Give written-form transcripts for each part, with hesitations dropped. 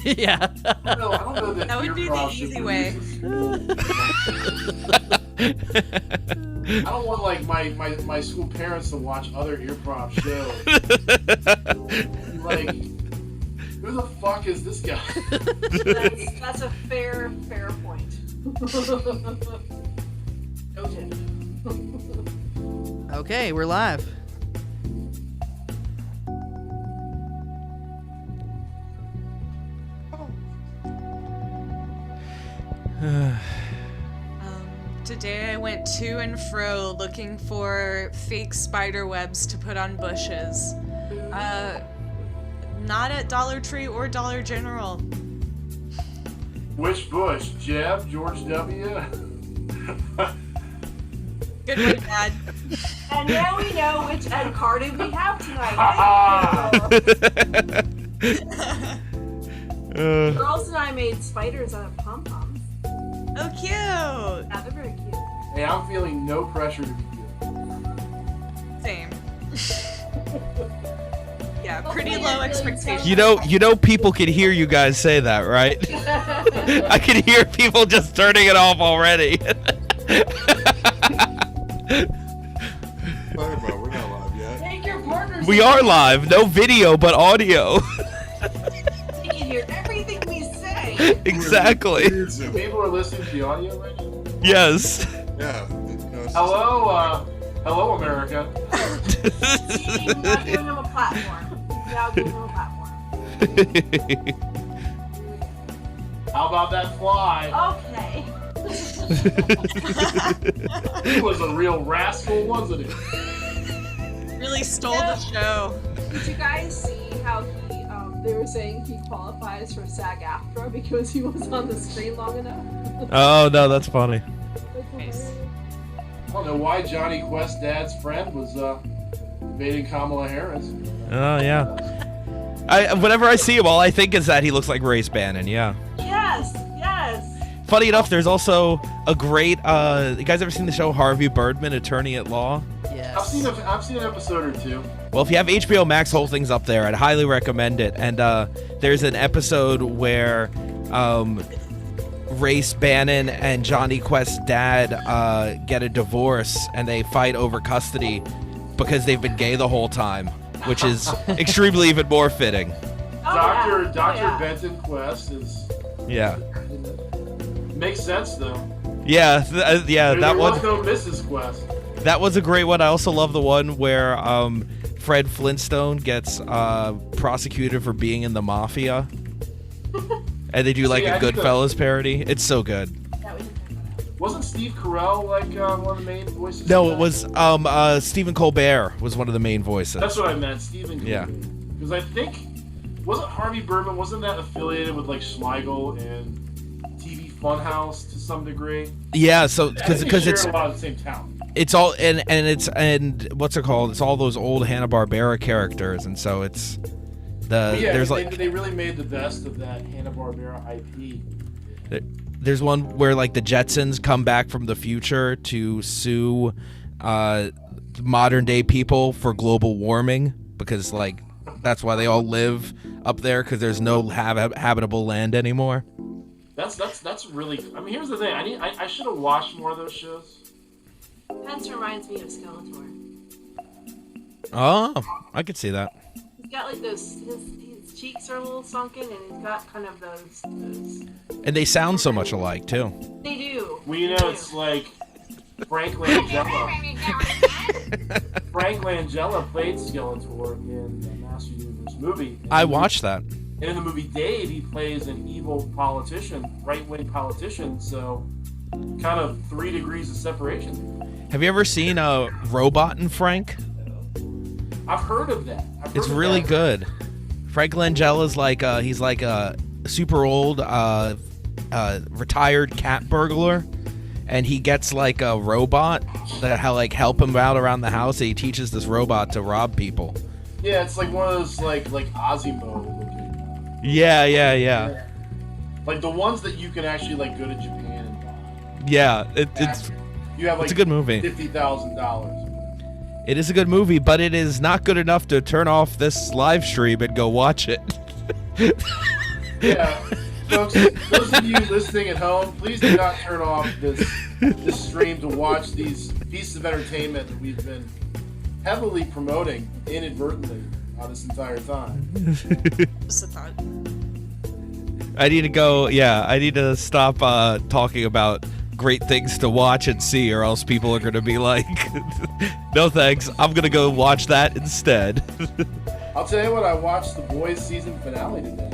Yeah. I don't know that That would be the easy way. I don't want like my school parents to watch other improv shows. Like, who the fuck is this guy? That's a fair point. Noted. Okay, we're live. Today I went to and fro looking for fake spider webs to put on bushes. Not at Dollar Tree or Dollar General. Which Bush? Jeb? George W? Good one, Dad. And now we know which end card we have tonight. Girls and I made spiders out of pom-poms. Oh, cute. Yeah, they're very cute. Hey, I'm feeling no pressure to be good. Same. Yeah, pretty low expectations. You know, people can hear you guys say that, right? I can hear people just turning it off already. We're not live yet. Take your partners. We are live, no video, but audio. They can hear everything we say. Exactly. People are listening to the audio right now? Yes. Yeah. Hello, America. See, now giving them a platform. How about that fly? Okay. He was a real rascal, wasn't he? Really stole the show. Did you guys see how they were saying he qualifies for SAG-AFTRA because he was on the screen long enough? Oh no, that's funny. Nice. I don't know why Johnny Quest's dad's friend was dating Kamala Harris. Oh yeah. Whenever I see him, all I think is that he looks like Ray Bannon. Yeah. Yes. Funny enough, there's also a great. You guys ever seen the show Harvey Birdman, Attorney at Law? Yes. I've seen an episode or two. Well, if you have HBO Max, whole thing's up there. I'd highly recommend it. And there's an episode where Race Bannon and Johnny Quest's dad get a divorce, and they fight over custody because they've been gay the whole time, which is extremely even more fitting. Dr. Benton Quest is. Yeah. Makes sense though. Yeah, that was one. No Mrs. Quest. That was a great one. I also love the one where Fred Flintstone gets prosecuted for being in the mafia, and they do like a Goodfellas parody. It's so good. Wasn't Steve Carell like one of the main voices? No, it was Stephen Colbert was one of the main voices. That's what I meant, Stephen Colbert. Yeah. Because I think wasn't Harvey Birdman that affiliated with like Schmeigel and TV Funhouse to some degree? Yeah, so because it's a lot of the same town. It's all and what's it called? It's all those old Hanna-Barbera characters, and so it's there's they really made the best of that Hanna-Barbera IP. There's one where like the Jetsons come back from the future to sue modern day people for global warming because like that's why they all live up there because there's no habitable land anymore. That's really. I mean, here's the thing. I should have watched more of those shows. Pence reminds me of Skeletor. Oh, I could see that. He's got like those. His cheeks are a little sunken, and he's got kind of those. And they sound so much alike too. They do. Well, you know, it's like Frank Langella. Frank Langella played Skeletor in the Master Universe movie. I watched that. And in the movie Dave, he plays an evil politician, right-wing politician, so kind of 3 degrees of separation. Have you ever seen Robot and Frank? I've heard of that. It's really good. Frank Langella's like he's like a super old retired cat burglar, and he gets like a robot that help him out around the house. And he teaches this robot to rob people. Yeah, it's like one of those like Osimo looking. Yeah. Like the ones that you can actually like go to Japan and buy. Yeah, it's you have like it's a good movie. $50,000. It is a good movie, but it is not good enough to turn off this live stream and go watch it. Yeah, folks, those of you listening at home, please do not turn off this stream to watch these pieces of entertainment that we've been heavily promoting inadvertently this entire time. Just a thought. I need to go. Yeah, I need to stop talking about great things to watch and see, or else people are going to be like, "No thanks, I'm going to go watch that instead." I'll tell you what, I watched the Boys season finale today.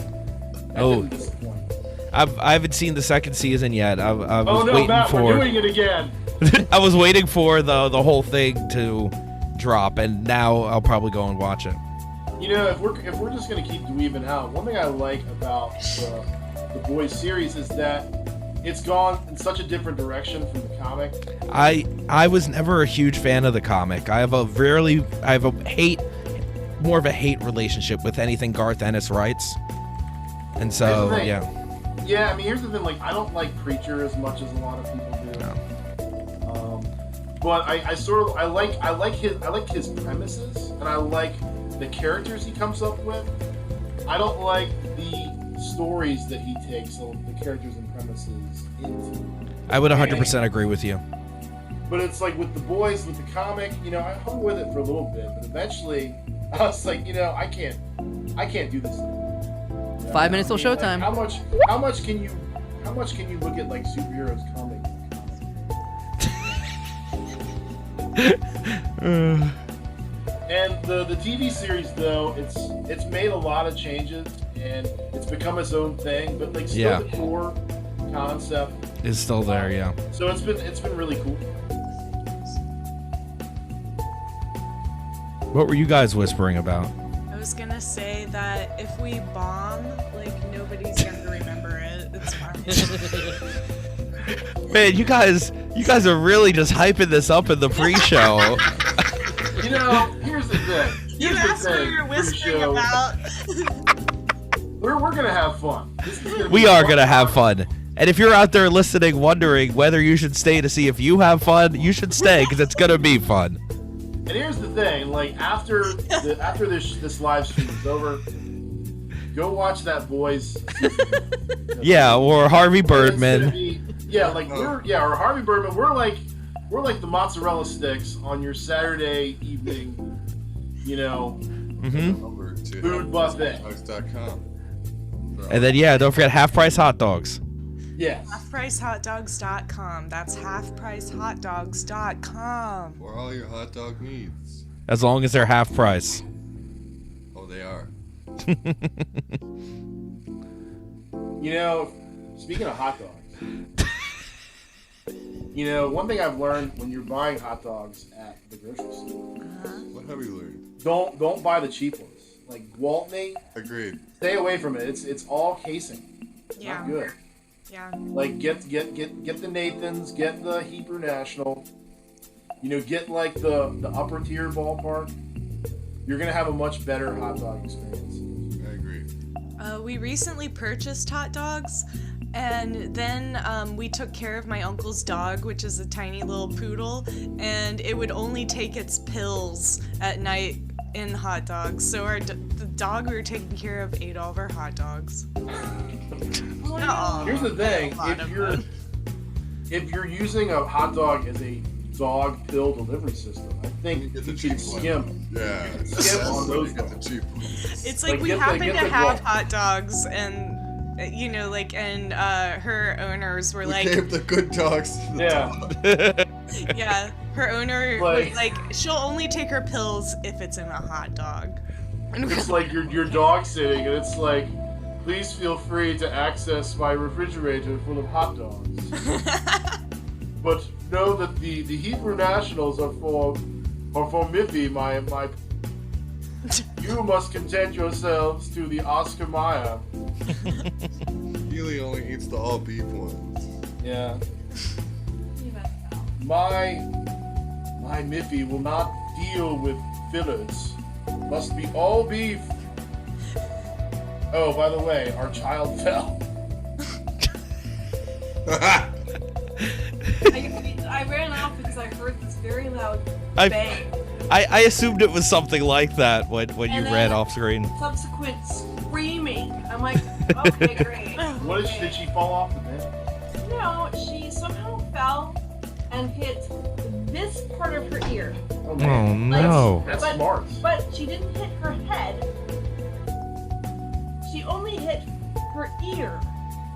That didn't disappoint. I haven't seen the second season yet. I was Oh no, waiting Matt, for. we're doing it again. I was waiting for the whole thing to drop, and now I'll probably go and watch it. You know, if we're just gonna keep dweebing out, one thing I like about the Boys series is that it's gone in such a different direction from the comic. I was never a huge fan of the comic. I have a more of a hate relationship with anything Garth Ennis writes, and so yeah. Yeah, I mean, here's the thing. Like, I don't like Preacher as much as a lot of people do. No. But I like his premises, and I like the characters he comes up with. I don't like the stories that he takes the characters and premises into. I would 100% agree with you. But it's like with the Boys, with the comic, you know, I hung with it for a little bit, but eventually I was like, you know, I can't do this anymore. 5 minutes till showtime. Like, how much can you look at like superheroes comic? And the TV series though, it's made a lot of changes and it's become its own thing, but like still the core concept is still there, yeah. So it's been really cool. What were you guys whispering about? I was gonna say that if we bomb, like nobody's gonna remember it. It's fine. Man, you guys are really just hyping this up in the pre-show. You know, here's the thing. You asked what you're whispering about. We're gonna have fun. We are gonna have fun. And if you're out there listening, wondering whether you should stay to see if you have fun, you should stay because it's gonna be fun. And here's the thing: like after this live stream is over, go watch that Boys. Yeah, or Harvey Birdman. Or Harvey Birdman. We're like the mozzarella sticks on your Saturday evening, you know, food buffet. And then don't forget half price hot dogs. Yes. Halfpricehotdogs.com. That's halfpricehotdogs.com. For all your hot dog needs. As long as they're half price. Oh, they are. You know, speaking of hot dogs, you know, one thing I've learned when you're buying hot dogs at the grocery store. What have you learned? Don't buy the cheap ones. Like Gwaltney. Agreed. Stay away from it. It's all casing. It's not good. Yeah. Like get the Nathans, get the Hebrew National. You know, get like the upper tier ballpark. You're gonna have a much better hot dog experience. I agree. We recently purchased hot dogs, and then we took care of my uncle's dog, which is a tiny little poodle, and it would only take its pills at night in hot dogs. So the dog we were taking care of ate all of our hot dogs. Here's the thing: if you're using a hot dog as a dog pill delivery system, I think you should skim. Yeah, skim on those get the cheap ones. It's like we happen to have hot dogs, and you know, like, and her owners were like, gave the good dogs to the dog. Yeah, her owner was like, she'll only take her pills if it's in a hot dog. It's like your dog sitting, and it's like, please feel free to access my refrigerator full of hot dogs. But know that the Hebrew Nationals are for Miffy, my. You must content yourselves to the Oscar Mayer. Healy only eats the all beef ones. Yeah. My Miffy will not deal with fillers. Must be all beef. Oh, by the way, our child fell. I ran out because I heard this very loud bang. I assumed it was something like that when you And ran then off screen. Subsequent screaming. I'm like, okay, great. What did she fall off the bed? No, she somehow fell and hit this part of her ear. Oh, Oh man. no. That's But- smart. But she didn't hit her head. She only hit her ear.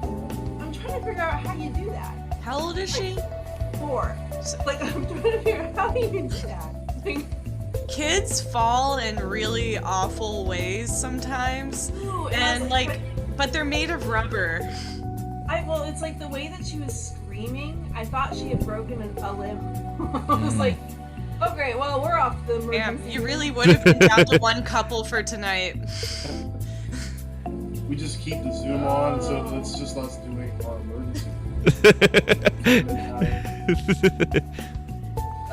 I'm trying to figure out how you do that. How old is she? 4. Like, I'm trying to figure out how you do that. Like, Kids fall in really awful ways sometimes, ooh, and was like, but they're made of rubber. well, it's like the way that she was screaming. I thought she had broken a limb. I was like, oh great, well we're off the Damn, emergency. you really would have been down to one couple for tonight. We just keep the Zoom on, so it's just us doing our emergency.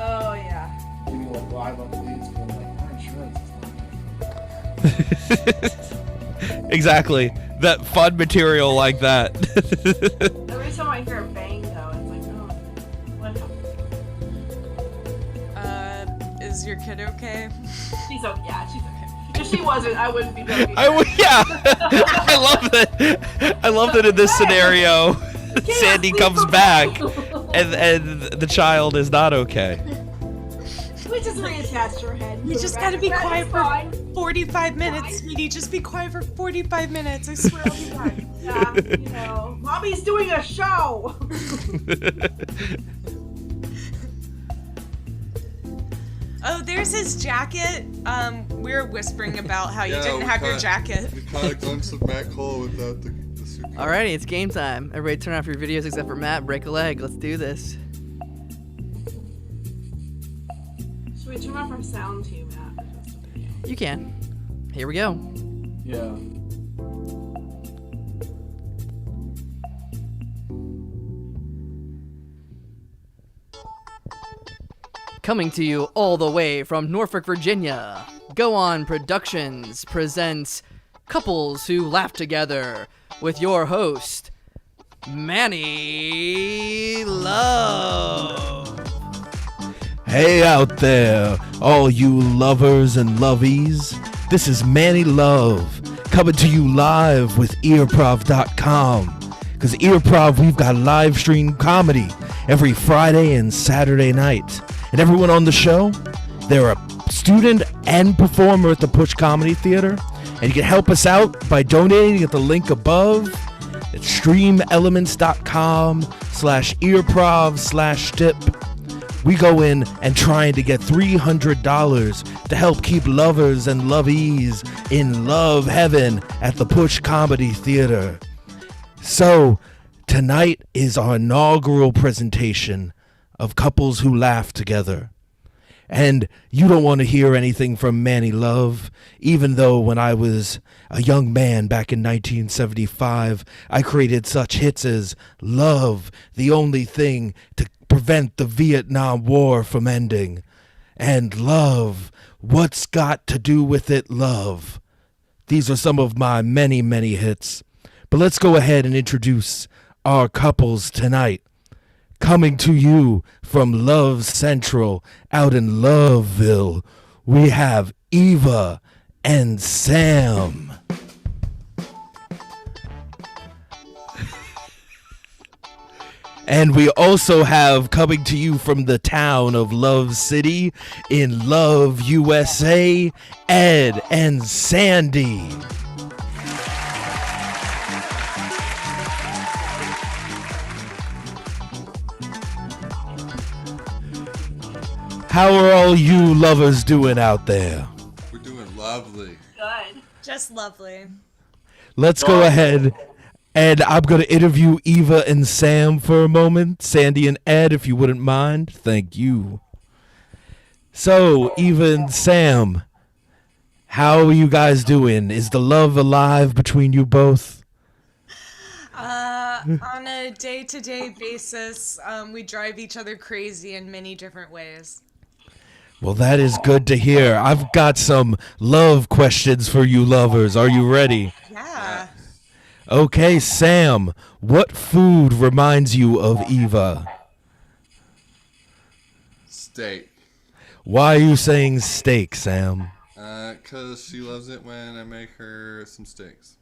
Oh yeah. Giving like live updates, going like, our insurance is not. Exactly. That fun material like that. Every time I hear a bang though, it's like, oh, what happened? Is your kid okay? She's okay. Yeah, she's okay. If she wasn't, I wouldn't be joking. Yeah. I love that. I love that in this scenario, Sandy comes back, and the child is not okay. We just reattached her head. You just gotta be quiet for 45 minutes, sweetie. Just be quiet for 45 minutes, I swear I'll be fine. Yeah, you know, mommy's doing a show. Oh, there's his jacket. We were whispering about how you Yeah, didn't we have your caught- jacket. We caught a glimpse of Matt Cole without the suit. Alrighty, it's game time. Everybody turn off your videos except for Matt. Break a leg. Let's do this. Should we turn off our sound too, Matt? You can. Here we go. Yeah. Coming to you all the way from Norfolk, Virginia, Go On Productions presents Couples Who Laugh Together with your host, Manny Love. Hey out there, all you lovers and lovies. This is Manny Love, coming to you live with Improv.com. Because Improv, we've got live stream comedy every Friday and Saturday night. And everyone on the show, they're a student and performer at the Push Comedy Theater. And you can help us out by donating at the link above. It's streamelements.com/earprov/tip. We go in and trying to get $300 to help keep lovers and loveys in love heaven at the Push Comedy Theater. So, tonight is our inaugural presentation of Couples Who Laugh Together. And you don't want to hear anything from Manny Love, even though when I was a young man back in 1975, I created such hits as Love, the only thing to prevent the Vietnam War from ending, and Love, what's got to do with it, love. These are some of my many, many hits. But let's go ahead and introduce our couples tonight. Coming to you from Love Central out in Loveville, we have Eva and Sam. And we also have coming to you from the town of Love City in Love, USA, Ed and Sandy. How are all you lovers doing out there? We're doing lovely. Good. Just lovely. Let's go ahead and I'm going to interview Eva and Sam for a moment. Sandy and Ed, if you wouldn't mind. Thank you. So, Eva and Sam, how are you guys doing? Is the love alive between you both? On a day-to-day basis, we drive each other crazy in many different ways. Well, that is good to hear. I've got some love questions for you lovers. Are you ready? Yeah. Okay, Sam, what food reminds you of Eva? Steak. Why are you saying steak, Sam? 'Cause she loves it when I make her some steaks.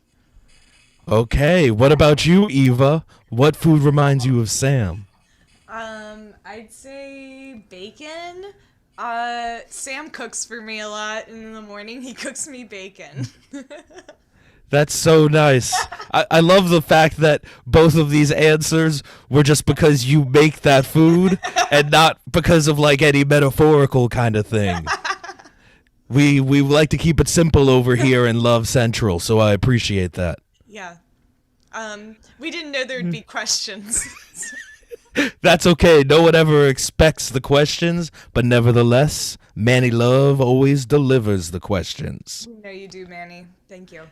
Okay, what about you, Eva? What food reminds you of Sam? I'd say bacon. Sam cooks for me a lot, and in the morning he cooks me bacon. That's so nice. I love the fact that both of these answers were just because you make that food and not because of like any metaphorical kind of thing. We like to keep it simple over here in Love Central, so I appreciate that. Yeah. We didn't know there'd be questions. That's okay. No one ever expects the questions, but nevertheless, Manny Love always delivers the questions. No, you do, Manny. Thank you.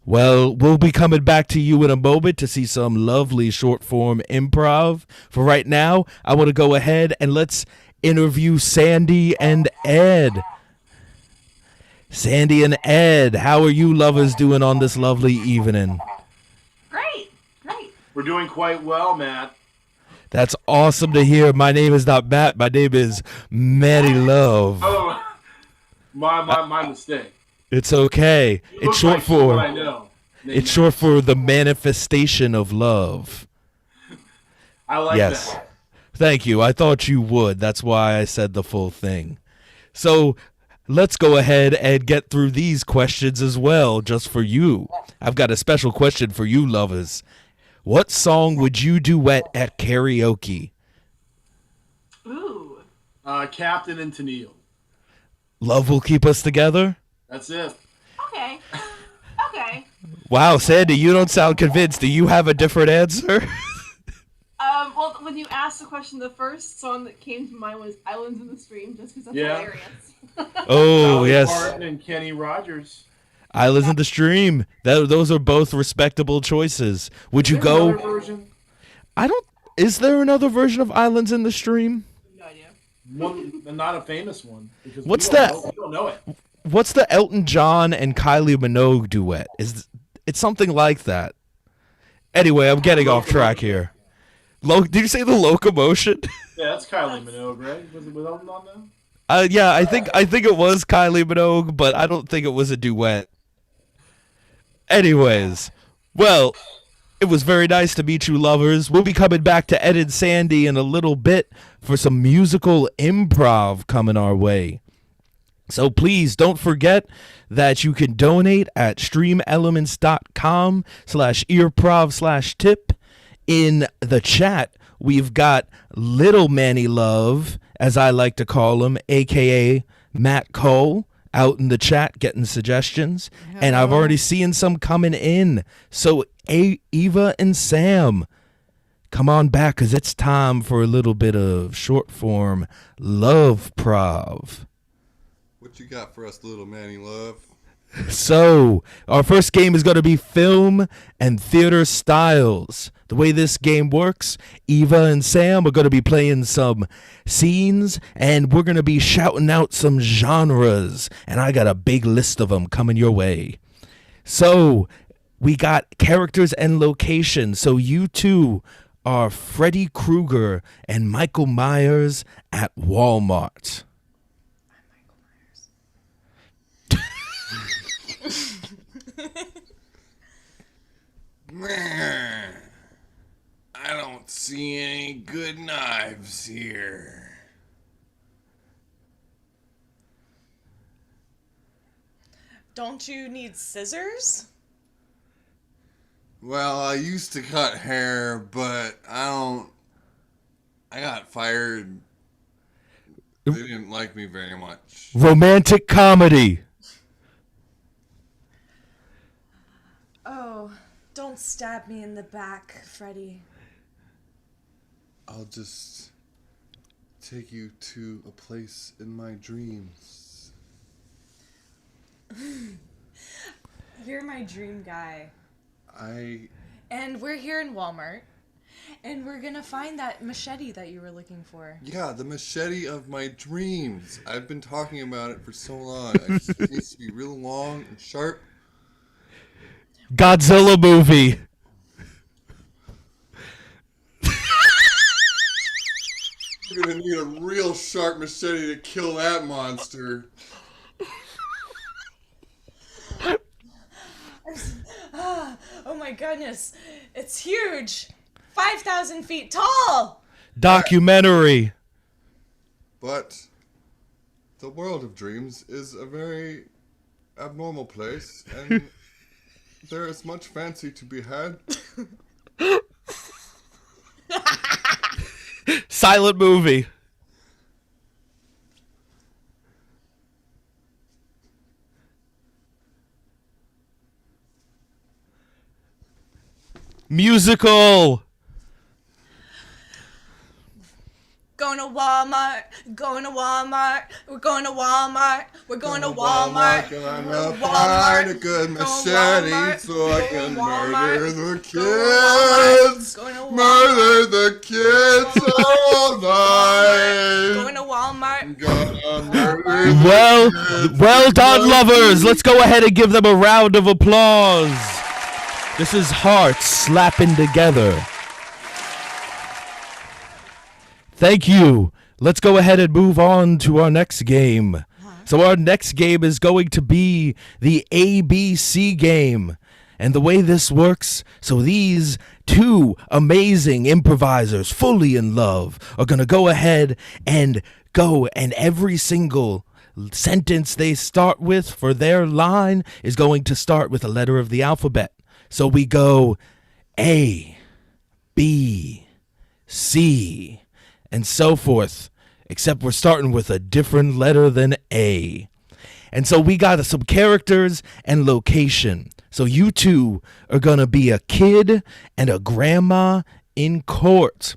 Well, we'll be coming back to you in a moment to see some lovely short form improv. For right now, I want to go ahead and let's interview Sandy and Ed. Sandy and Ed, how are you lovers doing on this lovely evening? Great. We're doing quite well, Matt. That's awesome to hear. My name is not Matt. My name is Manny Love. Oh, my mistake. It's okay. You It's look short like someone I for know. it's short for the manifestation of love. I like Yes. that. Thank you. I thought you would. That's why I said the full thing. So let's go ahead and get through these questions as well, just for you. I've got a special question for you lovers. What song would you duet at karaoke? Ooh. Captain and Tennille. Love will keep us together? That's it. Okay. Wow, Sandy, you don't sound convinced. Do you have a different answer? Well, when you asked the question, the first song that came to mind was "Islands in the Stream," just because that's Yeah. hilarious. Oh, Dolly yes. Parton and Kenny Rogers. Islands in the Stream. Those are both respectable choices. Would you Is there another go? version? Is there another version of Islands in the Stream? No idea. One, not a famous one. Because What's we don't that? know- we don't know it. What's the Elton John and Kylie Minogue duet? It's something like that. Anyway, I'm getting off track here. Did you say the Locomotion? Yeah, that's Kylie Minogue, right? Was it with Elton on that? Yeah, I think it was Kylie Minogue, but I don't think it was a duet. Anyways, well, it was very nice to meet you, lovers. We'll be coming back to Ed and Sandy in a little bit for some musical improv coming our way. So please don't forget that you can donate at streamelements.com/earprov/tip. In the chat, we've got Little Manny Love, as I like to call him, a.k.a. Matt Cole, out in the chat getting suggestions. And I've already seen some coming in. So Eva and Sam, come on back, because it's time for a little bit of short form love prov. What you got for us, little Manny Love? So, our first game is going to be film and theater styles. The way this game works, Eva and Sam are going to be playing some scenes, and we're going to be shouting out some genres, and I got a big list of them coming your way. So, we got characters and locations. So, you two are Freddy Krueger and Michael Myers at Walmart. Man, I don't see any good knives here. Don't you need scissors? Well, I used to cut hair, but I got fired. They didn't like me very much. Romantic comedy. Oh, don't stab me in the back, Freddy. I'll just take you to a place in my dreams. You're my dream guy. And we're here in Walmart. And we're gonna find that machete that you were looking for. Yeah, the machete of my dreams. I've been talking about it for so long. It needs to be real long and sharp. Godzilla movie. You're gonna need a real sharp machete to kill that monster. Oh my goodness. It's huge. 5,000 feet tall. Documentary. But the world of dreams is a very abnormal place, and there is much fancy to be had. Silent movie. Musical. Going to Walmart. Going to Walmart. We're going to Walmart. We're going to Walmart. Gonna find a good machete Walmart. so I can Walmart. murder the Walmart. kids. Going to Walmart. Murder the kids all night. Going to Walmart. Gonna murder the Well, kids. well done, lovers. Let's go ahead and give them a round of applause. This is hearts slapping together. Thank you. Let's go ahead and move on to our next game. So our next game is going to be the ABC game. And the way this works, so these two amazing improvisers, fully in love, are going to go ahead and every single sentence they start with for their line is going to start with a letter of the alphabet. So we go A, B, C, and so forth, except we're starting with a different letter than A. And so we got some characters and location. So you two are going to be a kid and a grandma in court.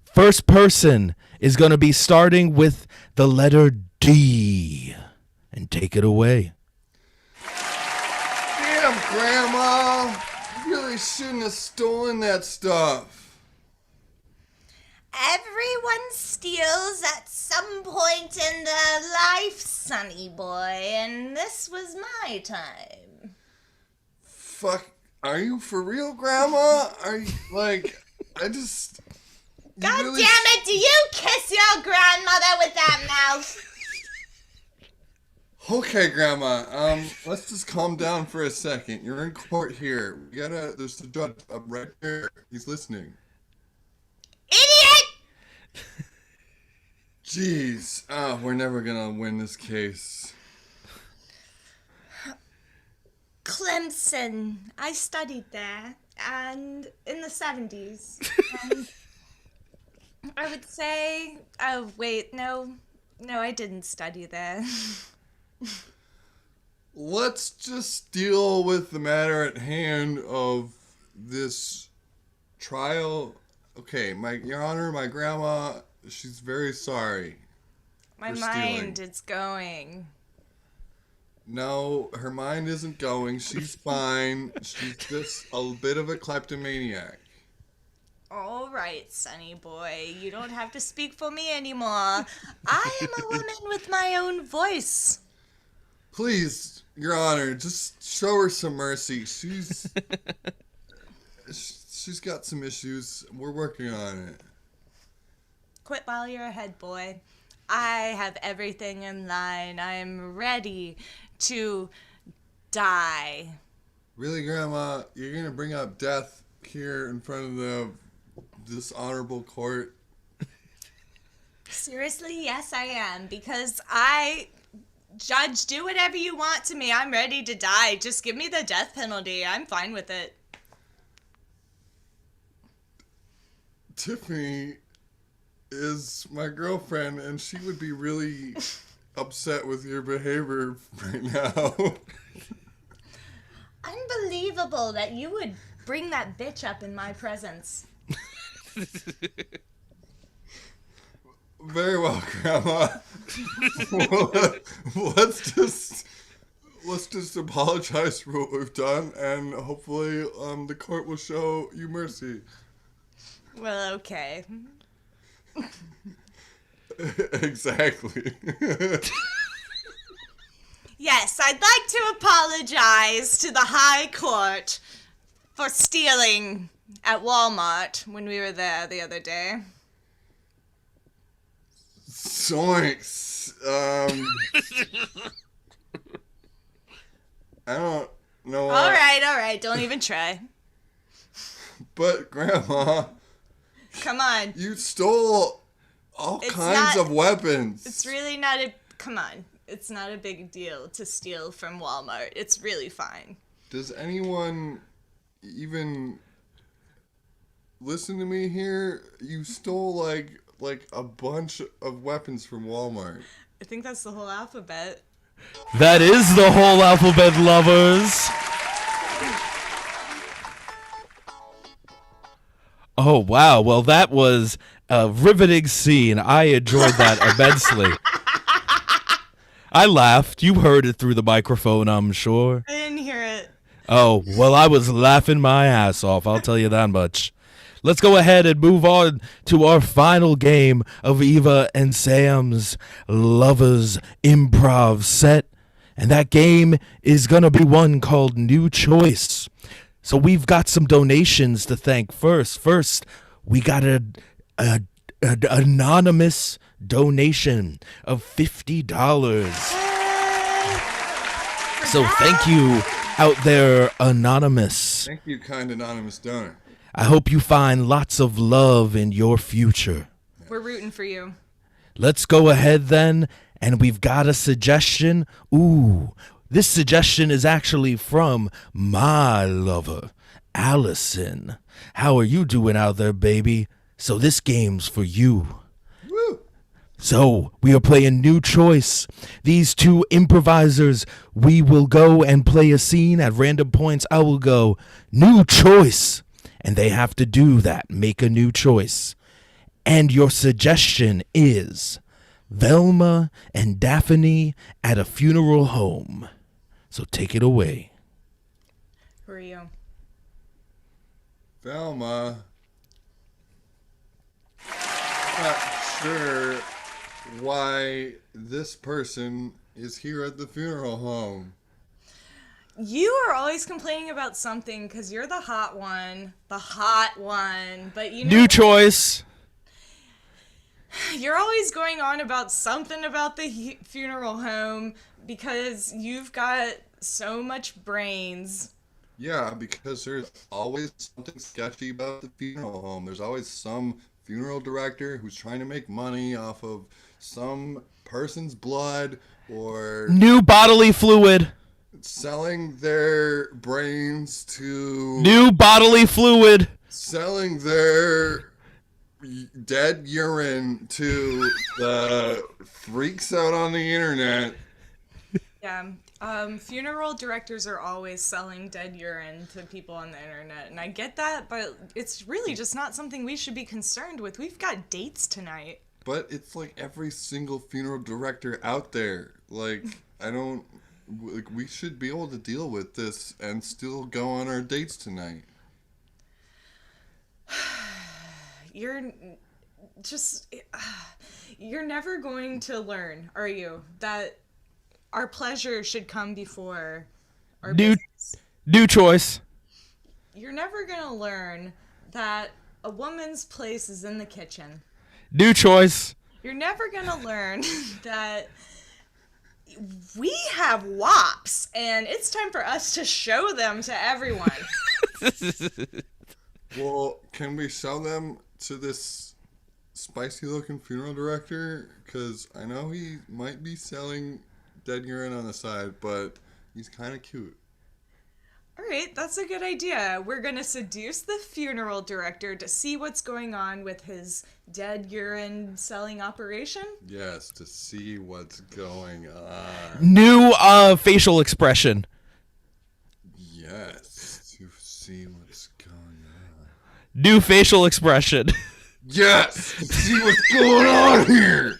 First person is going to be starting with the letter D. And take it away. Damn, Grandma! You really shouldn't have stolen that stuff. Everyone steals at some point in their life, sonny boy, and this was my time. Fuck, are you for real, Grandma? Are you, like, I just... God damn it, do you kiss your grandmother with that mouth? Okay, Grandma, let's just calm down for a second. You're in court here. There's the judge up right there. He's listening. Idiot! Jeez, we're never gonna win this case. Clemson. I studied there, and in the 70s. I would say, oh wait, no, I didn't study there. Let's just deal with the matter at hand of this trial. Okay, Your Honor, my grandma, she's very sorry. My for mind stealing. is going. No, her mind isn't going. She's fine. She's just a bit of a kleptomaniac. All right, sonny boy, you don't have to speak for me anymore. I am a woman with my own voice. Please, Your Honor, just show her some mercy. She's got some issues. We're working on it. Quit while you're ahead, boy. I have everything in line. I am ready to die. Really, Grandma, you're gonna bring up death here in front of this honorable court? Seriously, yes, I am. Because Judge, do whatever you want to me. I'm ready to die. Just give me the death penalty. I'm fine with it. Tiffany is my girlfriend, and she would be really upset with your behavior right now. Unbelievable that you would bring that bitch up in my presence. Very well, Grandma. let's just apologize for what we've done, and hopefully the court will show you mercy. Well, okay. Exactly. Yes, I'd like to apologize to the High Court for stealing at Walmart when we were there the other day. Zoinks. I don't know. All right, don't even try. But Grandma, Come on. you stole all It's kinds not- of weapons. It's really not a... Come on. It's not a big deal to steal from Walmart. It's really fine. Does anyone even listen to me here? You stole like a bunch of weapons from Walmart. I think that's the whole alphabet. That is the whole alphabet, lovers. Oh, wow. Well, that was a riveting scene. I enjoyed that immensely. I laughed. You heard it through the microphone, I'm sure. I didn't hear it. Oh, well, I was laughing my ass off. I'll tell you that much. Let's go ahead and move on to our final game of Eva and Sam's Lovers Improv set. And that game is going to be one called New Choice. So we've got some donations to thank first. First, we got an anonymous donation of $50. So thank you out there, Anonymous. Thank you, kind anonymous donor. I hope you find lots of love in your future. We're rooting for you. Let's go ahead then, and we've got a suggestion. Ooh, this suggestion is actually from my lover, Allison. How are you doing out there, baby? So this game's for you. Woo! So, we are playing New Choice. These two improvisers, we will go and play a scene at random points. I will go, New Choice. And they have to do that, make a new choice. And your suggestion is Velma and Daphne at a funeral home. So take it away. Who are you? Velma. Not sure why this person is here at the funeral home. You are always complaining about something because you're the hot one. The hot one. But you know... New choice. You're always going on about something about the funeral home because you've got so much brains. Yeah, because there's always something sketchy about the funeral home. There's always some funeral director who's trying to make money off of some person's blood or New bodily fluid. selling their brains to New bodily fluid. selling their dead urine to the freaks out on the internet. Yeah. Funeral directors are always selling dead urine to people on the internet, and I get that, but it's really just not something we should be concerned with. We've got dates tonight. But it's like every single funeral director out there. Like, we should be able to deal with this and still go on our dates tonight. You're never going to learn, are you, that our pleasure should come before our business. New choice. You're never gonna learn that a woman's place is in the kitchen. New choice. You're never gonna learn that we have WAPs, and it's time for us to show them to everyone. Well, can we sell them to this spicy-looking funeral director? Because I know he might be selling dead urine on the side, but he's kind of cute. All right, that's a good idea. We're gonna seduce the funeral director to see what's going on with his dead urine selling operation. Yes, to see what's going on. New facial expression. Yes, to see what's going on. New facial expression. Yes, to see what's going on here.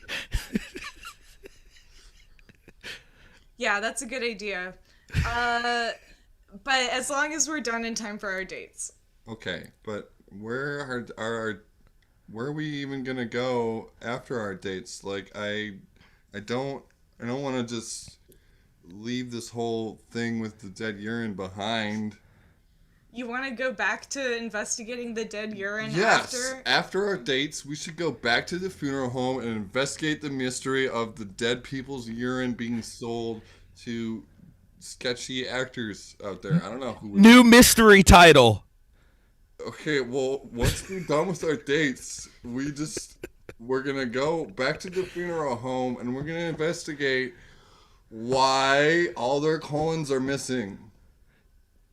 Yeah, that's a good idea. But as long as we're done in time for our dates. Okay, but where are we even gonna go after our dates? Like, I don't want to just leave this whole thing with the dead urine behind. You want to go back to investigating the dead urine Yes, after? after our dates, we should go back to the funeral home and investigate the mystery of the dead people's urine being sold to sketchy actors out there. I don't know who. New mystery title. Okay, well, once we're done with our dates, we're gonna go back to the funeral home and we're gonna investigate why all their colons are missing.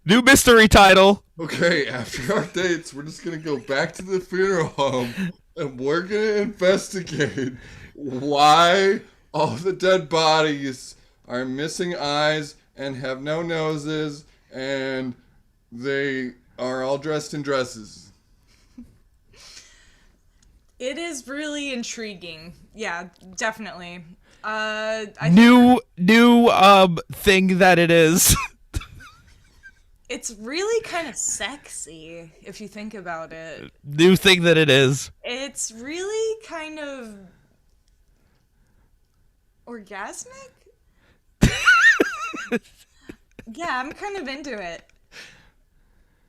New mystery title. Okay, after our dates, we're just gonna go back to the funeral home and we're gonna investigate why all the dead bodies are missing eyes and have no noses and they are all dressed in dresses. It is really intriguing. Yeah, definitely. New thing that it is. It's really kind of sexy if you think about it. New thing that it is. It's really kind of orgasmic? Yeah, I'm kind of into it.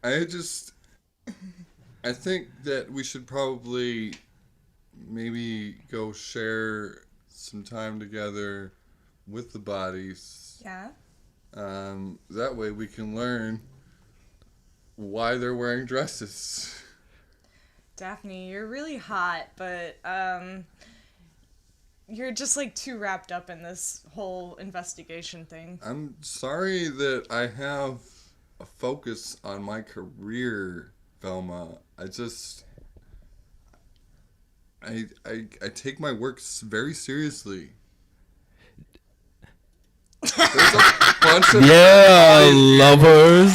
I think that we should probably maybe go share some time together with the bodies. Yeah. That way we can learn why they're wearing dresses. Daphne, you're really hot, but you're just like too wrapped up in this whole investigation thing. I'm sorry that I have a focus on my career, Velma. I take my work very seriously. There's a bunch of lovers.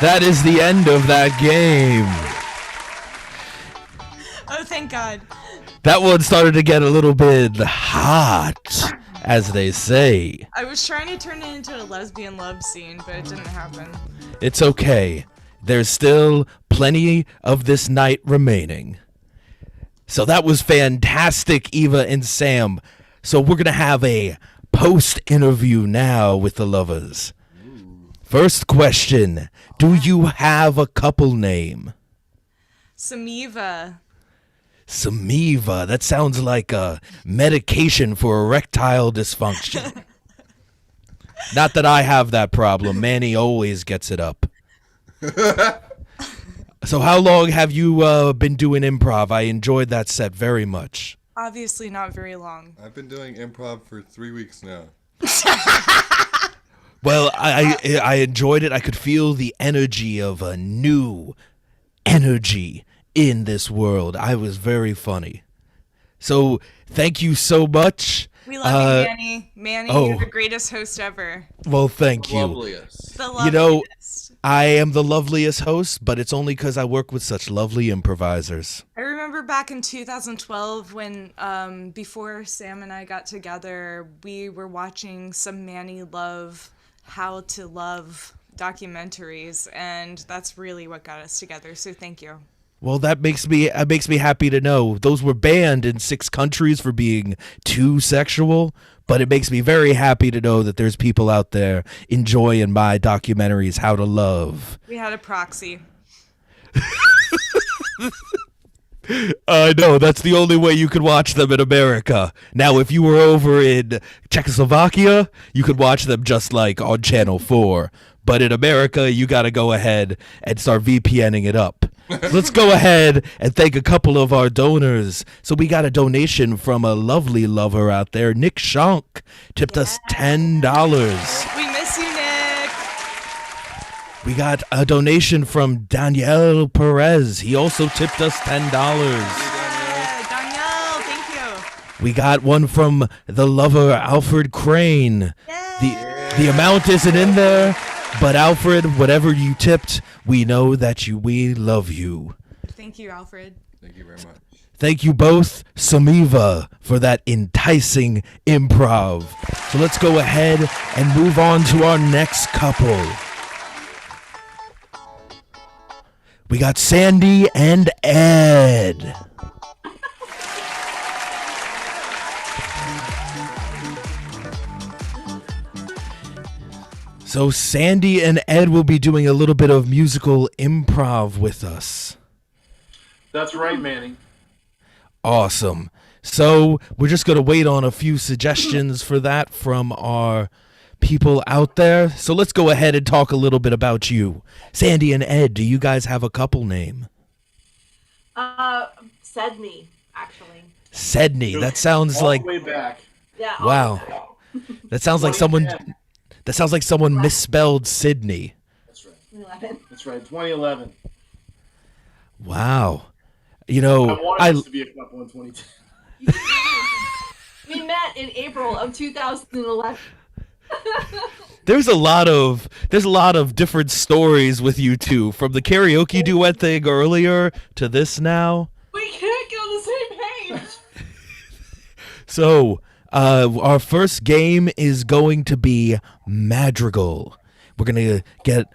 That is the end of that game. Oh, thank God. That one started to get a little bit hot, as they say. I was trying to turn it into a lesbian love scene, but it didn't happen. It's okay. There's still plenty of this night remaining. So that was fantastic, Eva and Sam. So we're going to have a post-interview now with the lovers. First question. Do you have a couple name? Samiva. Samiva. That sounds like a medication for erectile dysfunction. Not that I have that problem. Manny always gets it up. So how long have you been doing improv? I enjoyed that set very much. Obviously not very long. I've been doing improv for 3 weeks now. Well, I enjoyed it. I could feel the energy of a new energy in this world. I was very funny. So thank you so much. We love you, Manny. Manny, oh. you're the greatest host ever. Well, thank you. Loveliest. The loveliest. You know, I am the loveliest host, but it's only because I work with such lovely improvisers. I remember back in 2012 when, before Sam and I got together, we were watching some Manny Love, How to Love documentaries, and that's really what got us together, so thank you. Well, that makes me happy to know. Those were banned in 6 countries for being too sexual, but it makes me very happy to know that there's people out there enjoying my documentaries, How to Love. We had a proxy. I know, that's the only way you could watch them in America. Now, if you were over in Czechoslovakia, you could watch them just like on Channel 4. But in America, you got to go ahead and start VPNing it up. Let's go ahead and thank a couple of our donors. So we got a donation from a lovely lover out there. Nick Shonk tipped us $10. We miss you, Nick. We got a donation from Danielle Perez. He also tipped us $10. Yeah, Danielle, thank you. We got one from the lover Alfred Crane. The amount isn't in there, but Alfred, whatever you tipped, we know that we love you. Thank you, Alfred. Thank you very much. Thank you both, Samiva, for that enticing improv. So let's go ahead and move on to our next couple. We got Sandy and Ed. So Sandy and Ed will be doing a little bit of musical improv with us. That's right, Manny. Awesome. So we're just going to wait on a few suggestions for that from our people out there. So let's go ahead and talk a little bit about you. Sandy and Ed, do you guys have a couple name? Sedney, actually. Sedney. That sounds All like the way back. Yeah. wow. That sounds like someone. 2010. That sounds like someone misspelled Sydney. That's right. 11. That's right. 2011. Wow. You I know, wanted us to be a couple in 2010. We met in April of 2011. there's a lot of different stories with you two, from the karaoke duet thing earlier to this now. We can't get on the same page. So, our first game is going to be Madrigal. We're going to get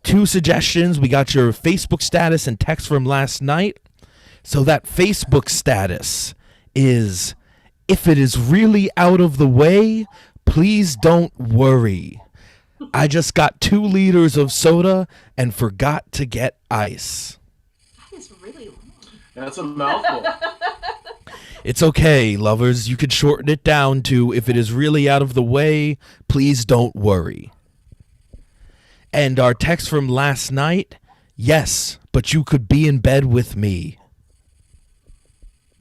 2 suggestions. We got your Facebook status and text from last night. So that Facebook status is, if it is really out of the way, please don't worry. I just got 2 liters of soda and forgot to get ice. That is really long. That's a mouthful. It's okay, lovers. You could shorten it down to, if it is really out of the way, please don't worry. And our text from last night, yes, but you could be in bed with me.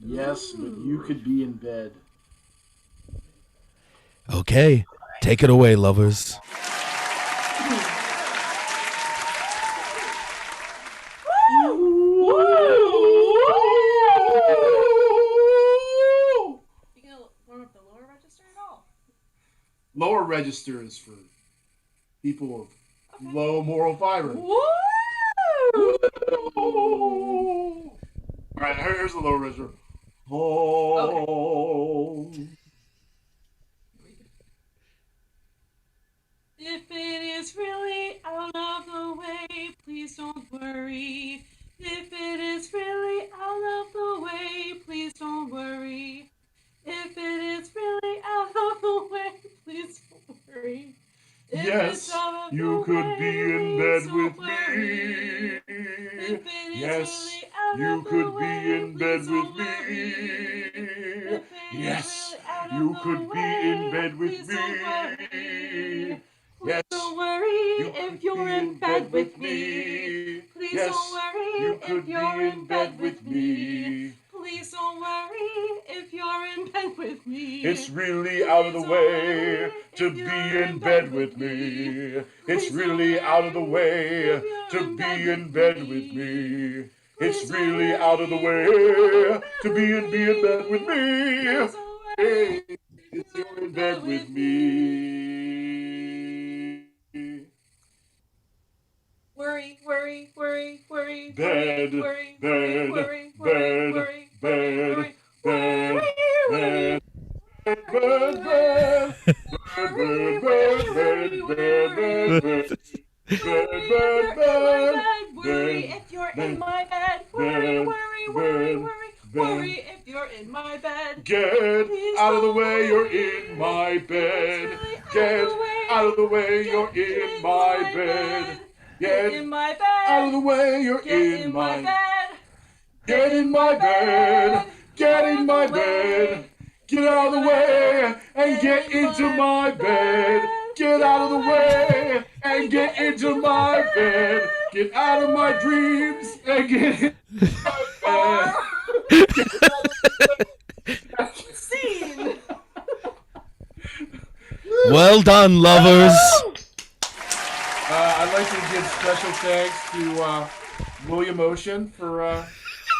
Yes, but you could be in bed. Okay, take it away, lovers. You gonna warm up the lower register at all? Lower register is for people of low moral fiber. All right, here's the lower register. Oh. If it is really out of the way, please don't worry. If it is really out of the way, please don't worry. If it is really out of the way, please don't worry. If Yes, it's out of you the could way, be in please bed don't with worry. If me. it is Yes, really out you of the could be way, in bed please with don't worry. me. If it is Yes, really out of you the could be way, in bed with please don't worry. me. Please Yes, don't worry you if could you're be in bed with me. Please Yes, don't worry you if could you're be in bed with me. Please don't worry if you're in bed with me. It's really out of the way to be in bed with me. It's really out of the way to be in bed with me. It's really out of the way to be in bed with me. Hey, if you're in bed with me. Worry, worry, worry, worry, Bed, worry, bed, worry, bed, worry, worry, bed, worry, bed, worry, bed, bed, worry if you're in my bed. Worry, worry, worry, worry, worry if you're in my bed. Get out of the way, you're in my bed. Get out of the way, you're in my bed. Get in my out of bed. the way, you're Get in in my my bed. Get in my bed. Get in my bed. Get out of the way and get into my bed. Get out of the way and get into my bed. Get out of my dreams and get into my bed. Scene. Well done, lovers. I'd like to give special thanks to William Ocean for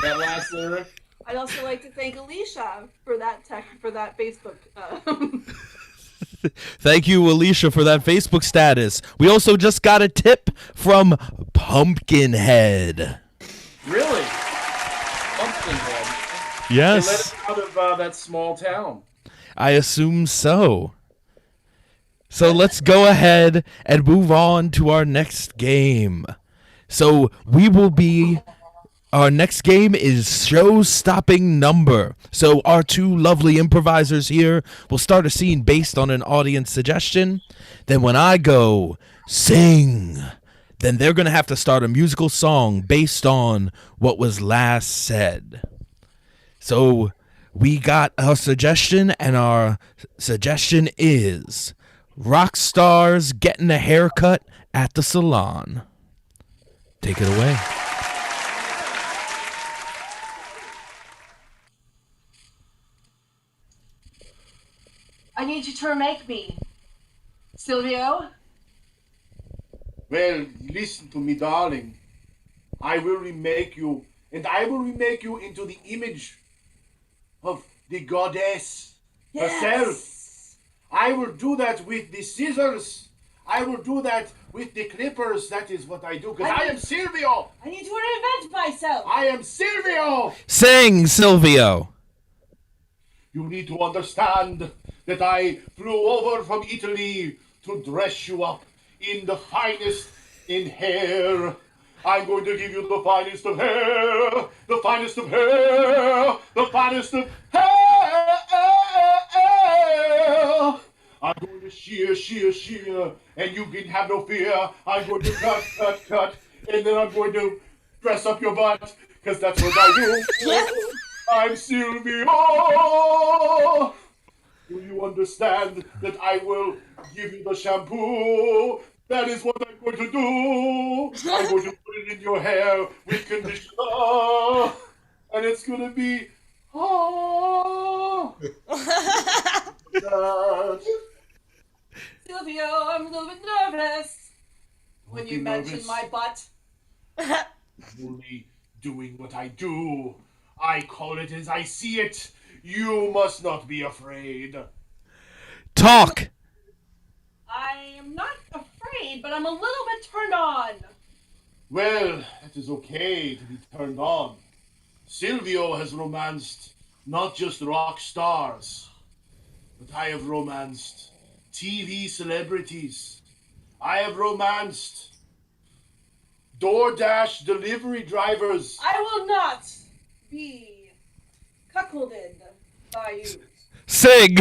that last lyric. I'd also like to thank Alicia for that Facebook. Thank you, Alicia, for that Facebook status. We also just got a tip from Pumpkinhead. Really? Pumpkinhead. They let Yes, us out of that small town. I assume so. So let's go ahead and move on to our next game. So our next game is show-stopping number. So our 2 lovely improvisers here will start a scene based on an audience suggestion. Then when I go, sing, then they're going to have to start a musical song based on what was last said. So we got our suggestion, and our suggestion is Rock stars getting a haircut at the salon. Take it away. I need you to remake me. Silvio? Well, listen to me, darling. I will remake you, and I will remake you into the image of the goddess herself. I will do that with the scissors. I will do that with the clippers. That is what I do, because I am Silvio. I need to reinvent myself. I am Silvio. Sing, Silvio. You need to understand that I flew over from Italy to dress you up in the finest in hair. I'm going to give you the finest of hair, the finest of hair, the finest of hair. I'm going to shear, and you can have no fear. I'm going to cut, and then I'm going to dress up your butt, because that's what I do. I'm Silvio. Do you understand that I will give you the shampoo? That is what I'm going to do. I'm going to put it in your hair with conditioner. And it's going to be... Oh. Silvio, I'm a little bit nervous when you mention my butt. I'm only doing what I do. I call it as I see it. You must not be afraid. Talk. I am not afraid, but I'm a little bit turned on. Well, that is okay to be turned on. Silvio has romanced not just rock stars, but I have romanced TV celebrities. I have romanced DoorDash delivery drivers. I will not be cuckolded by you. Sing.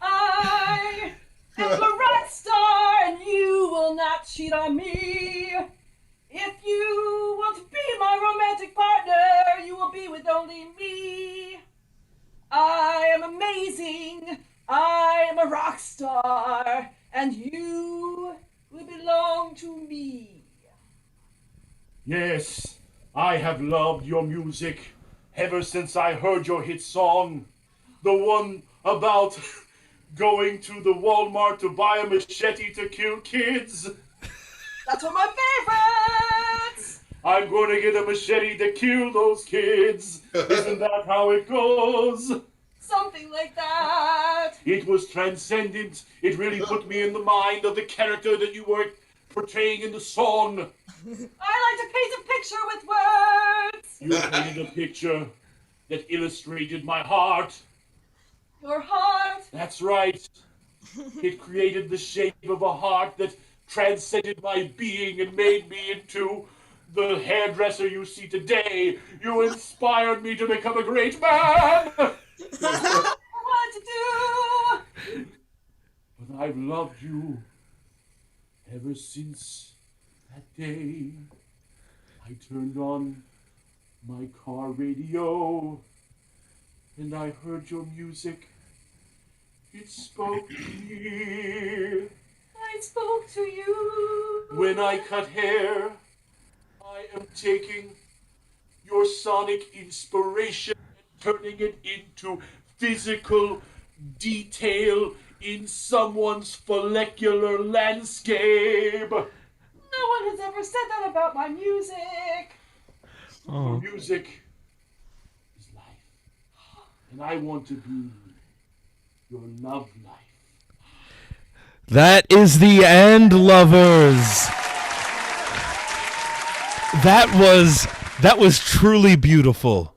I am a rock star, and you will not cheat on me. If you want to be my romantic partner, you will be with only me. I am amazing. I am a rock star, and you will belong to me. Yes, I have loved your music ever since I heard your hit song. The one about going to the Walmart to buy a machete to kill kids. That's one of my favorites. I'm going to get a machete to kill those kids. Isn't that how it goes? Something like that. It was transcendent. It really put me in the mind of the character that you were portraying in the song. I like to paint a picture with words. You painted a picture that illustrated my heart. Your heart. That's right. It created the shape of a heart that transcended my being and made me into the hairdresser you see today. You inspired me to become a great man. That's what I wanted to do. But I've loved you ever since that day. I turned on my car radio and I heard your music. It spoke to me. I spoke to you. When I cut hair, I am taking your sonic inspiration and turning it into physical detail in someone's follicular landscape. No one has ever said that about my music. Your music is life. And I want to be your love life. That is the end, lovers. That was truly beautiful.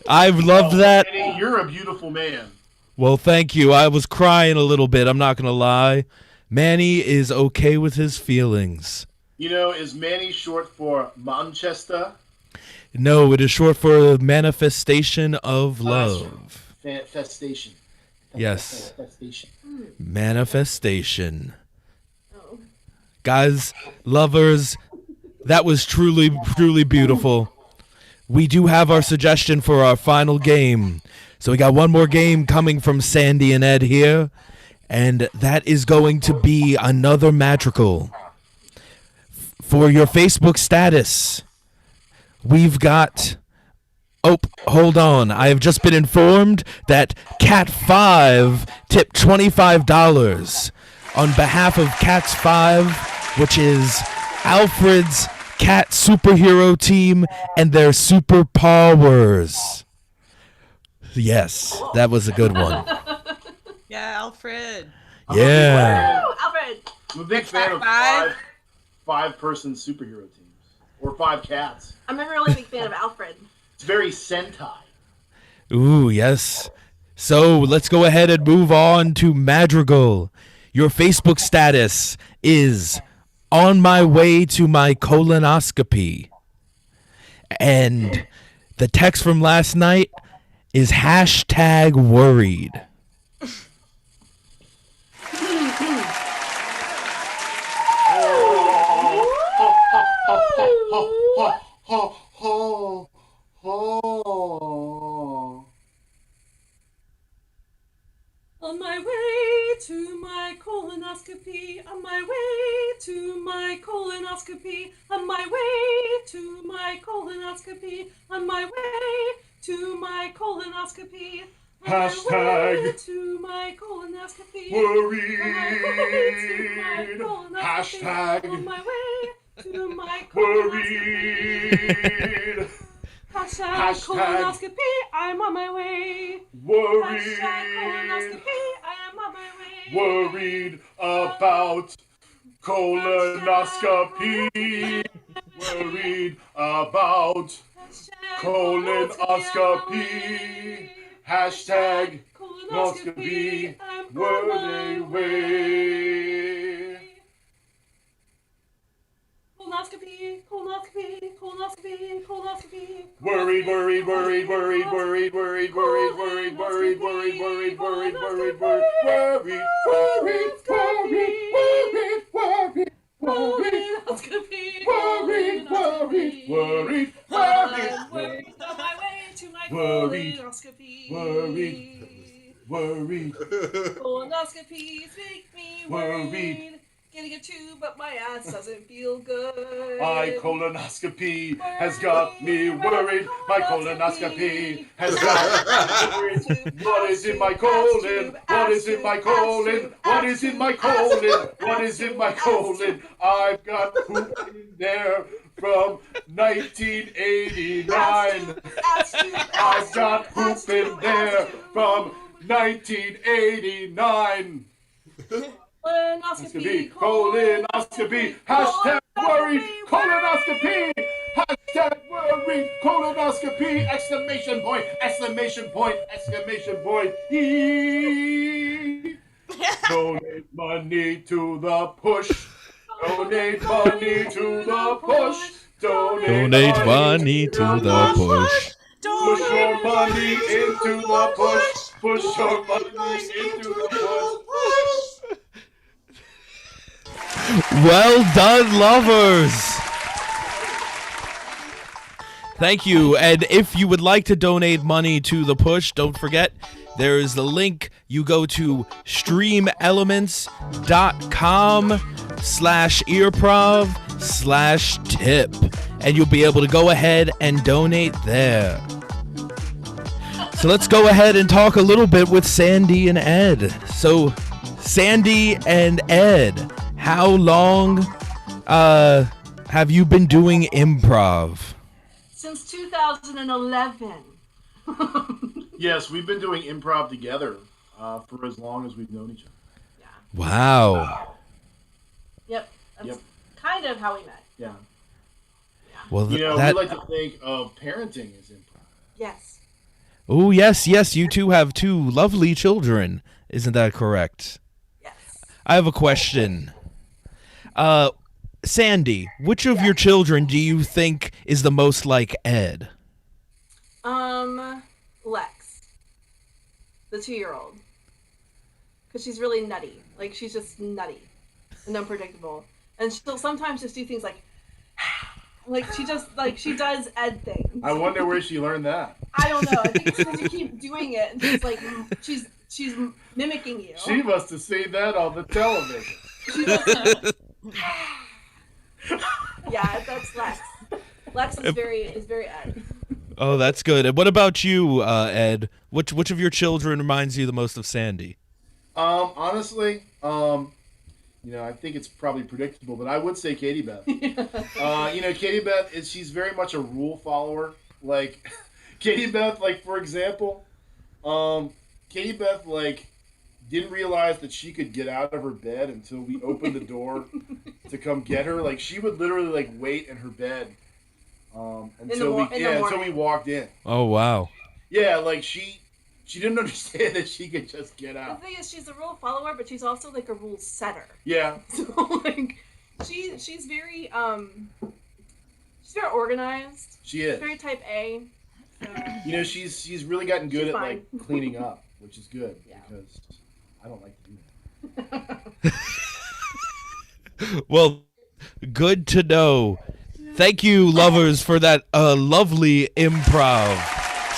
I've loved that. Eddie, you're a beautiful man. Well, thank you. I was crying a little bit. I'm not going to lie. Manny is okay with his feelings. You know, is Manny short for Manchester? No, it is short for manifestation of love. Festation. Yes. Festation. Manifestation. Guys, lovers, that was truly, truly beautiful. We do have our suggestion for our final game. So we got one more game coming from Sandy and Ed here, and that is going to be another magical. For your Facebook status, we've got... Oh, hold on. I have just been informed that Cat5 tipped $25 on behalf of Cats 5, which is Alfred's cat superhero team and their superpowers. Yes, that was a good one. Yeah, Alfred. Yeah. Woo, Alfred! I'm a big fan of Five. five-person superhero teams. Or 5 cats. I'm a really big fan of Alfred. It's very Sentai. Ooh, yes. So let's go ahead and move on to Madrigal. Your Facebook status is on my way to my colonoscopy. And the text from last night is hashtag worried. On my way to my colonoscopy, on my way to my colonoscopy, on my way to my colonoscopy, on my way to my colonoscopy. On my way Hashtag to my colonoscopy. worried. On my way to my colonoscopy. Hashtag on my way to my worried. Hashtag colonoscopy, I'm on my way. Worried. Hashtag colonoscopy, I'm on my way. Worried about colonoscopy. Worried about colonoscopy. Hashtag colonoscopy. Worried. Colonoscopy, colonoscopy, colonoscopy, colonoscopy. Worried, worried, worried, worried, worried, worried, worried, worried, worried, worried, worried, worried, worried, worried, worried, worried, worried, worried, Colonoscopy, worried, worried, worried, worried, worried. On my way to my Worried. colonoscopy. Worried. worried. Colonoscopies make me worried. Worried. Getting a tube up my ass doesn't feel good. My colonoscopy has got me worried. My colonoscopy has got me worried. What is in my colon? What is in my colon? What is in my colon? What is in my colon? I've got poop in there from 1989. I've got poop in there from 1989. Colonoscopy, Colonoscopy, hashtag worried, colonoscopy, hashtag worried, colonoscopy, exclamation point, exclamation point, exclamation point. Donate money to the push. Donate money to the push. Donate money to the push. Push your money into the push. Push your money into the push. Well done, lovers! Thank you. And if you would like to donate money to the push, don't forget there is the link. You go to streamelements.com/earprov/tip and you'll be able to go ahead and donate there. So let's go ahead and talk a little bit with Sandy and Ed. So Sandy and Ed, how long have you been doing improv? Since 2011. Yes, we've been doing improv together for as long as we've known each other. Wow. Yep. That's Yep. kind of how we met. Yeah. Well, You know, that. we like to think of parenting as improv. Yes. Oh, yes, yes. You two have two lovely children. Isn't that correct? Yes. I have a question. Sandy, which of your children do you think is the most like Ed? Lex. The 2-year-old. Because she's really nutty. Like, she's just nutty and unpredictable. And she'll sometimes just do things like, Like she does Ed things. I wonder where she learned that. I don't know. I think it's because you keep doing it, and she's like she's mimicking you. She must have seen that on the television. Yeah, that's Lex. Lex is very Ed. Oh, that's good. And what about you, Ed? Which of your children reminds you the most of Sandy? Honestly, I think it's probably predictable, but I would say Katie Beth. Katie Beth she's very much a rule follower. Like, Katie Beth, like, for example, Katie Beth, like, didn't realize that she could get out of her bed until we opened the door to come get her. Like, she would literally, like, wait in her bed until we walked in. Oh, wow. Yeah, like, she didn't understand that she could just get out. The thing is, she's a rule follower, but she's also like a rule setter. Yeah. So like, she's very organized. She is. She's very type A. So. She's really gotten good She's at fine. like cleaning up, which is good because I don't like to do that. Well, good to know. Thank you, lovers, for that lovely improv.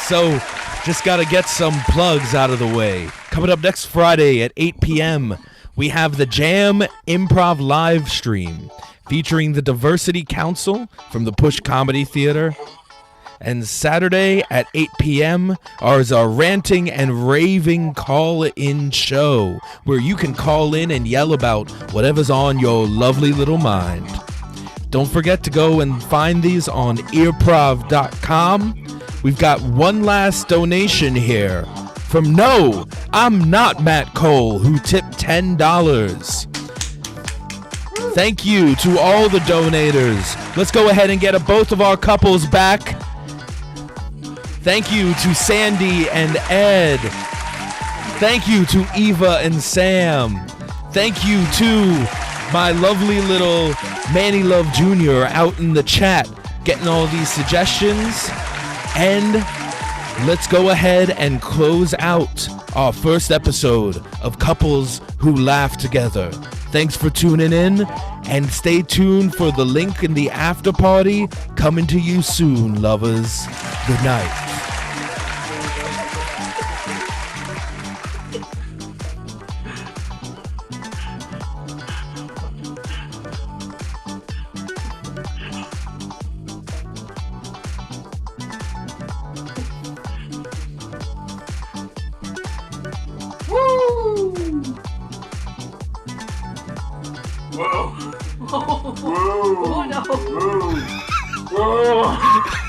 So, just got to get some plugs out of the way. Coming up next Friday at 8 p.m., we have the Jam Improv live stream featuring the Diversity Council from the Push Comedy Theater. And Saturday at 8 p.m. is our ranting and raving call-in show, where you can call in and yell about whatever's on your lovely little mind. Don't forget to go and find these on earprov.com. We've got one last donation here from No, I'm Not Matt Cole, who tipped $10. Thank you to all the donators. Let's go ahead and get both of our couples back. Thank you to Sandy and Ed. Thank you to Eva and Sam. Thank you to my lovely little Manny Love Jr. out in the chat getting all these suggestions. And let's go ahead and close out our first episode of Couples Who Laugh Together. Thanks for tuning in, and stay tuned for the link in the after party coming to you soon, lovers. Good night. Whoa! Oh no! Whoa! Whoa!